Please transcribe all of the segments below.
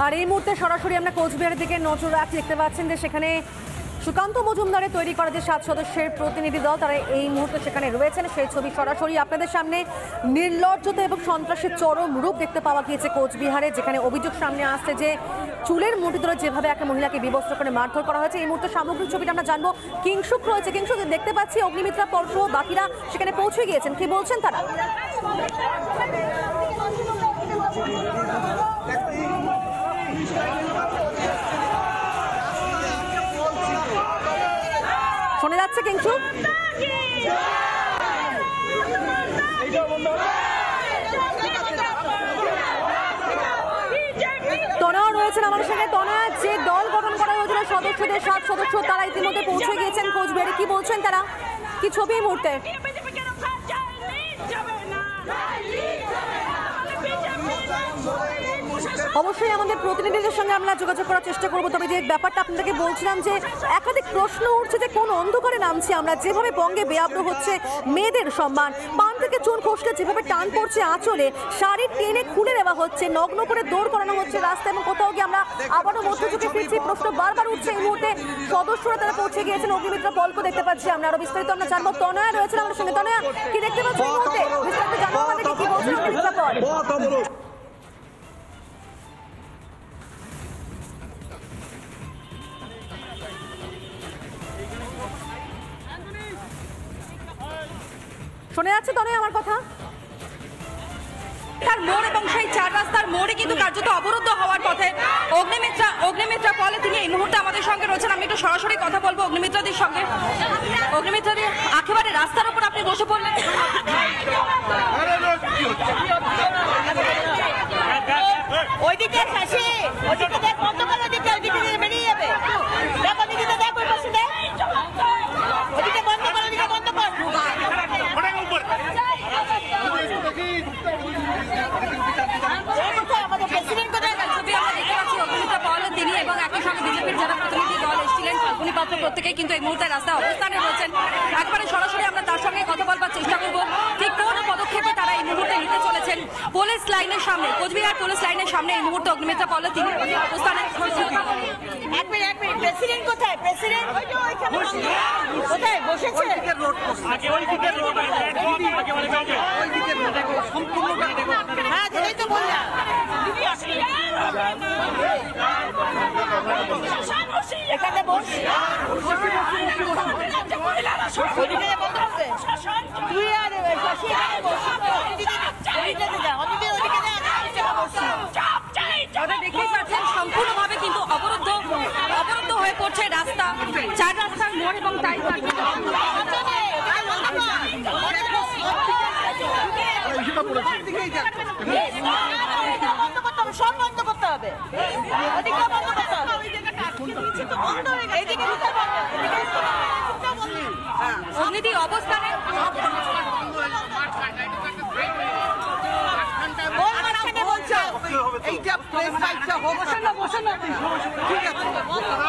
আর এই মুহূর্তে সরাসরি আমরা কোচবিহারের দিকে নজর রাখছি। দেখতে পাচ্ছেন যে সেখানে সুকান্ত মজুমদারের তৈরি করা যে 7 সদস্যের প্রতিনিধি দল তারা এই মুহূর্তে সেখানে রয়েছেন, সেই ছবি সরাসরি আপনাদের সামনে। নির্লজ্জতা এবং সন্ত্রাসের চরম রূপ দেখতে পাওয়া গিয়েছে কোচবিহারে, যেখানে অভিযোগ সামনে আসছে যে চুলের মুঠি ধরে যেভাবে একটা মহিলাকে বিবস্ত্র করে মারধর করা হয়েছে। এই মুহূর্তে সামগ্রিক ছবিটা আমরা জানবো। কিংসুক রয়েছে, কিংসুক দেখতে পাচ্ছি অগ্নিমিত্রা পর্ষ বাকিরা সেখানে পৌঁছে গিয়েছেন, কি বলছেন তারা? শোনা যাচ্ছে কিংসুক? তনয়া রয়েছেন আমার সঙ্গে। তনয়া, যে দল গঠন করা হয়েছিল সদস্যদের 7 সদস্য, তারা ইতিমধ্যে পৌঁছে গিয়েছেন কোচবিহারে, কি বলছেন তারা? কি ছবি এই মুহূর্তে? অবশ্যই আমাদের প্রতিনিধিদের সঙ্গে আমরা যোগাযোগ করার চেষ্টা করবো। তবে যে ব্যাপারটা আপনাদেরকে বলছিলাম যে একাধিক প্রশ্ন উঠছে যে কোন অন্ধকারে নামছি আমরা, যেভাবে বঙ্গে বেয়াব্দ হচ্ছে মেয়েদের সম্মান, পান থেকে চুন খসলে যেভাবে টান পড়ছে আঁচলে, শাড়ি টেনে খুলে দেওয়া হচ্ছে, নগ্ন করে দৌড় করানো হচ্ছে রাস্তায়, এবং কোথাও গিয়ে আমরা আবারও মধ্যযুগে ফিরছি। প্রশ্ন বারবার উঠছে। এই মুহূর্তে সদস্যরা তারা পৌঁছে গিয়েছেন, অগ্নিমিত্রা পল্ক দেখতে পাচ্ছি আমরা। আরো বিস্তারিত আমরা জানবো। তনয়া রয়েছেন আমাদের সঙ্গে। তনয়া, কি দেখতে পাচ্ছি এই মুহূর্তে? বিস্তারিত জানবো আমাদেরকে, কি বলছেন অগ্নিমিত্রা পল? শোনা যাচ্ছে তনয়া আমার কথা? তার মোড় এবং সেই 4 রাস্তার মোড়ে কিন্তু কার্যত অবরুদ্ধ হওয়ার পথে অগ্নিমিত্রা পলে তিনি এই মুহূর্তে আমাদের সঙ্গে রয়েছেন। আমি একটু সরাসরি কথা বলবো অগ্নিমিত্রাদের সঙ্গে। অগ্নিমিত্রাদি, একেবারে রাস্তার উপর আপনি বসে পড়লেন। ওইদিকে হাসি, ওইদিকে দেখ, বন্ধ করে দিতে, ওইদিকে বেরিয়ে যাবে। দেখ ওইদিকে, দেখ ওই পাশে দেখ, ওইদিকে বন্ধ কর, ওইদিকে বন্ধ কর। আমাদের প্রেসিডেন্ট কোথায় গেল? ছবি আমরা দেখতে পাচ্ছি অগ্নিমিত্রা পল তিনি এবং একই সঙ্গে বিজেপির যারা প্রতিনিধি দল এসেছিলেন ফাল্গুনী পাত্র, প্রত্যেকেই কিন্তু এই মুহূর্তে রাস্তায় অবস্থানে রয়েছেন। একবারে সরাসরি আমরা তার সঙ্গে কথা বলবার চেষ্টা করবো, ঠিক কোন পদক্ষেপে তারা এই মুহূর্তে নিতে চলেছেন। পুলিশ লাইনের সামনে, কোচবিহার পুলিশ লাইনের সামনে এই মুহূর্তে অগ্নিমিত্রা পল তিনি অবস্থানে। এক মিনিট, প্রেসিডেন্ট কোথায়? প্রেসিডেন্ট কোথায় বসেছে? হ্যাঁ, সেটাই তো বললাম। এখানে বস, তুই আর দেখেই পাচ্ছেন সম্পূর্ণভাবে কিন্তু অবরুদ্ধ হয়ে পড়ছে রাস্তা, 4 রাস্তার মোড় এবং তাই সব বন্ধ করতে হবে। অগ্নিদি অবস্থানে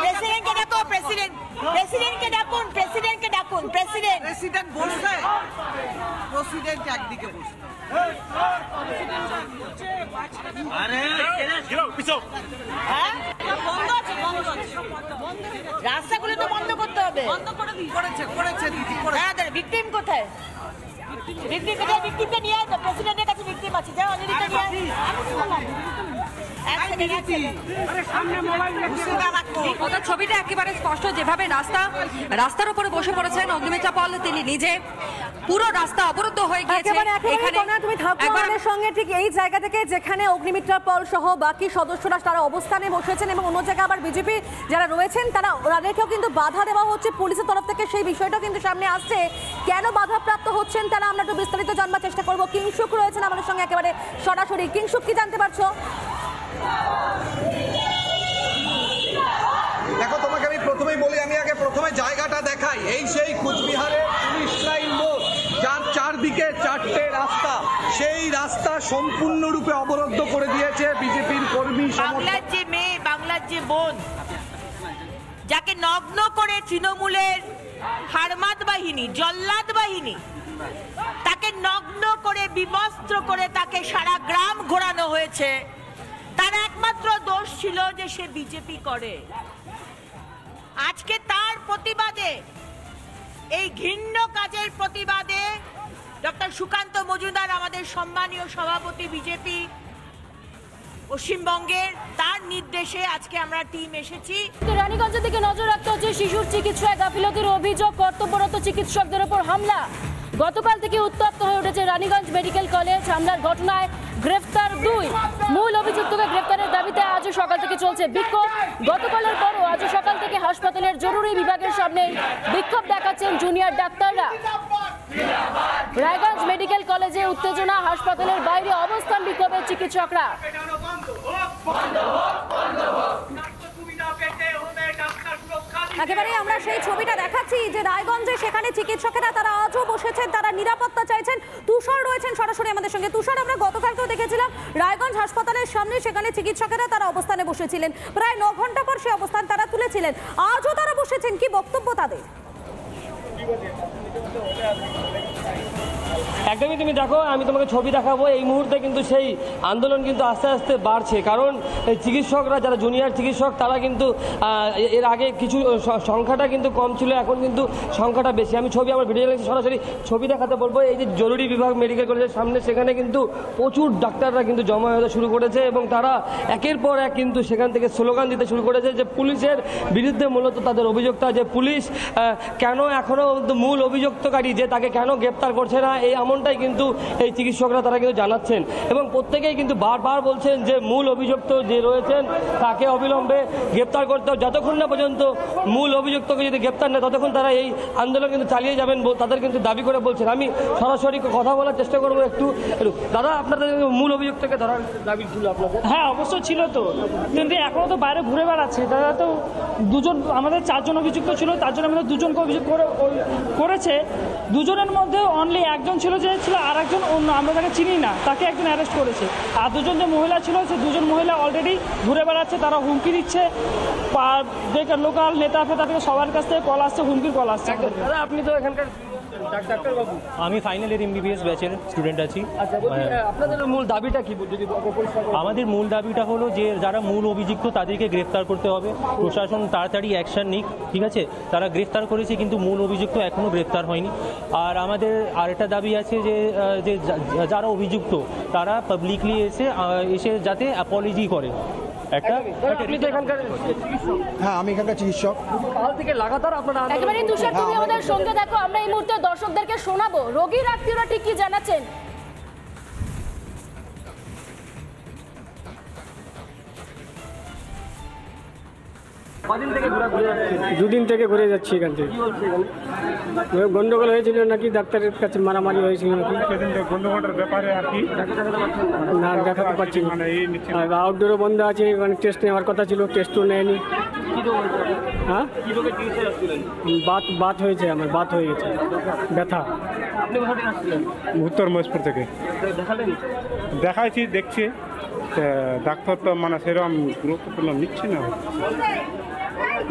প্রেসিডেন্টকে ডাকুন, প্রেসিডেন্টকে ডাকুন, প্রেসিডেন্টকে ডাকুন। প্রেসিডেন্ট বসছে, প্রেসিডেন্ট একদিকে বসছে। রাস্তাগুলো তো বন্ধ করতে হবে। হ্যাঁ, ভিকটিম কোথায়? ভিকটিম কোথায়? ভিকটিমকে নিয়ে আসো, প্রেসিডেন্টের কাছে ভিকটিম আছে। যাও, অনিদিকে নিয়ে আসো। ছবিটা একেবারে স্পষ্ট, যেভাবে রাস্তার উপরে বসে পড়েছেন অগ্নিমিত্রা পল তিনি নিজে। পুরো রাস্তা অবরুদ্ধ হয়ে গিয়েছে। তুমি থাকো আমাদের সঙ্গে ঠিক এই জায়গা থেকে যেখানে অগ্নিমিত্রা পল সহ বাকি সদস্যরা তারা অবস্থানে বসেছেন, এবং অন্য জায়গায় আবার বিজেপি যারা রয়েছেন তাদেরকেও কিন্তু বাধা দেওয়া হচ্ছে পুলিশের তরফ থেকে। সেই বিষয়টা কিন্তু সামনে আসছে। কেন বাধাপ্রাপ্ত হচ্ছেন তারা, আমরা একটু বিস্তারিত জানবার চেষ্টা করবো। কিংসুক রয়েছেন আমাদের সঙ্গে একেবারে সরাসরি। কিংসুক, কি জানতে পারছো? দেখো, তোমাকে আমি প্রথমেই বলি, আমি আগে প্রথমে জায়গাটা দেখাই। এই সেই কোচবিহারে পুলিশ লাইন মোড়, যার চারদিকে 4টে রাস্তা, সেই রাস্তা সম্পূর্ণরূপে অবরুদ্ধ করে দিয়েছে বিজেপির কর্মী। বাংলার যে মেয়ে, বাংলার যে বোন, যাকে নগ্ন করে তৃণমূলের হারমাদ বাহিনী, জল্লাদ বাহিনী, তাকে নগ্ন করে বিবস্ত্র করে তাকে সারা গ্রাম ঘোরানো হয়েছে। তার একমাত্র দোষ ছিল যে সে বিজেপি করে। আজকে তার প্রতিবাদে, এই ঘৃণ্য কাজের প্রতিবাদে ডক্টর সুকান্ত মজুমদার আমাদের সম্মানীয় সভাপতি বিজেপি পশ্চিমবঙ্গের, তার নির্দেশে আজকে আমরা টিম এসেছি। রানীগঞ্জের দিকে নজর রাখতে হচ্ছে। শিশুর চিকিৎসায় গাফিলতির অভিযোগ, কর্তব্যরত চিকিৎসকদের ওপর হামলা। গতকাল থেকে উত্তপ্ত হয়ে উঠেছে রানীগঞ্জ মেডিকেল কলেজ। হামলার ঘটনায় গ্রেফতার 2 মূল অভিযুক্তকে গ্রেফতারের দাবিতে আজও সকাল থেকে চলছে বিক্ষোভ। গতকালের পরও আজও সকাল থেকে হাসপাতালের জরুরি বিভাগের সামনে বিক্ষোভ দেখাচ্ছেন জুনিয়র ডাক্তাররা। রায়গঞ্জ মেডিকেল কলেজে উত্তেজনা, হাসপাতালের বাইরে অবস্থান বিক্ষোভের চিকিৎসকরা। একেবারে আমরা সেই ছবিটা দেখাচ্ছি যে রায়গঞ্জে সেখানে চিকিৎসকেরা তারা আজও বসেছেন, তারা নিরাপত্তা চাইছেন। তুষার রয়েছেন সরাসরি আমাদের সঙ্গে। তুষার, আমরা গতকালকেও দেখেছিলাম রায়গঞ্জ হাসপাতালের সামনে সেখানে চিকিৎসকেরা তারা অবস্থানে বসেছিলেন, প্রায় 9 ঘন্টা পর সেই অবস্থান তারা তুলেছিলেন। আজও তারা বসেছেন, কি বক্তব্য তাদের? একদমই, তুমি দেখো, আমি তোমাকে ছবি দেখাবো। এই মুহূর্তে কিন্তু সেই আন্দোলন কিন্তু আস্তে আস্তে বাড়ছে, কারণ এই চিকিৎসকরা, যারা জুনিয়র চিকিৎসক, তারা কিন্তু এর আগে কিছু সংখ্যাটা কিন্তু কম ছিল, এখন কিন্তু সংখ্যাটা বেশি। আমি ছবি, আমার ভিডিও সরাসরি ছবি দেখাতে বলবো। এই যে জরুরি বিভাগ মেডিকেল কলেজের সামনে, সেখানে কিন্তু প্রচুর ডাক্তাররা কিন্তু জমা হতে শুরু করেছে এবং তারা একের পর এক কিন্তু সেখান থেকে স্লোগান দিতে শুরু করেছে যে পুলিশের বিরুদ্ধে মূলত তাদের অভিযোগটা, যে পুলিশ কেন এখনও মূল অভিযুক্তকারী যে তাকে কেন গ্রেপ্তার করছে না, এই এমনটাই কিন্তু এই চিকিৎসকরা তারা কিন্তু জানাচ্ছেন এবং প্রত্যেকেই কিন্তু বারবার বলছেন যে মূল অভিযুক্ত যে রয়েছেন তাকে অবিলম্বে গ্রেপ্তার করতে হবে। যতক্ষণ না পর্যন্ত মূল অভিযুক্তকে যদি গ্রেপ্তার নেয়, ততক্ষণ তারা এই আন্দোলন কিন্তু চালিয়ে যাবেন, তাদের কিন্তু দাবি করে বলছেন। আমি সরাসরি কথা বলার চেষ্টা করবো একটু। দাদা, আপনাদের মূল অভিযুক্তকে ধরার দাবি ছিল আপনাদের? হ্যাঁ, অবশ্যই ছিল তো, কিন্তু এখনও তো বাইরে ঘুরে বেড়াচ্ছে। তারা তো দুজন, আমাদের 4 জন অভিযুক্ত ছিল, তার জন্য আমাদের 2 জনকে অভিযোগ করেছে। 2 জনের মধ্যে অনলি একজন ছিল যে ছিল, আর একজন অন্য, আমরা তাকে চিনি না, তাকে একজন অ্যারেস্ট করেছে। আর 2 জন যে মহিলা ছিল, সে 2 জন মহিলা অলরেডি ঘুরে বেড়াচ্ছে, তারা হুমকি দিচ্ছে। লোকাল নেতা ফেতা থেকে সবার কাছ থেকে কল আসছে, হুমকির কল আসছে। দাদা, আপনি তো এখানকার ডাক্তারবাবু। আমি ফাইনাল ইয়ার MBBS ব্যাচের স্টুডেন্ট আছি। আপনাদের মূল দাবিটা কি? আমাদের মূল দাবিটা হলো যে যারা মূল অভিযুক্ত তাদেরকে গ্রেফতার করতে হবে, প্রশাসন তাড়াতাড়ি অ্যাকশন নিক। ঠিক আছে, তারা গ্রেফতার করেছে কিন্তু মূল অভিযুক্ত এখনও গ্রেফতার হয়নি। আর আমাদের আরেকটা দাবি আছে যে যারা অভিযুক্ত তারা পাবলিকলি এসে যাতে অ্যাপোলজি করে। হ্যাঁ, আমি এখানকার চিকিৎসক। একেবারে তুষার, তুমি আমাদের সঙ্গে দেখো, আমরা এই মুহূর্তে দর্শকদেরকে শোনাবো রোগীর আত্মীয়রা ঠিক কি জানাচ্ছেন। দুদিন থেকে ঘুরে যাচ্ছি এখান থেকে। গন্ডগোল হয়েছিল নাকি, ডাক্তারের কাছে মারামারি হয়েছিল নাকি, সেদিন গন্ডগোলের ব্যাপারে আর কি না দেখাতে পারছি না। আউটডোরও বন্ধ আছে, মানে টেস্ট নেওয়ার কথা ছিল, টেস্টও নেয়নি। হ্যাঁ, বাত হয়েছে, আমার বাত হয়ে গেছে, ব্যথা। উত্তর মহেশপুর থেকে দেখাইছি, দেখছি ডাক্তার তো মানে সেরকম গুরুত্বপূর্ণ নিচ্ছে না,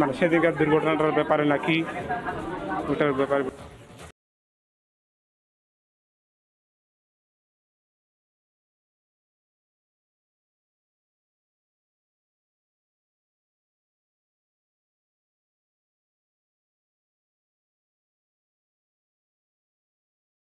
মানে সেদিনকার দুর্ঘটনাটার ব্যাপারে নাকি ওটার ব্যাপারে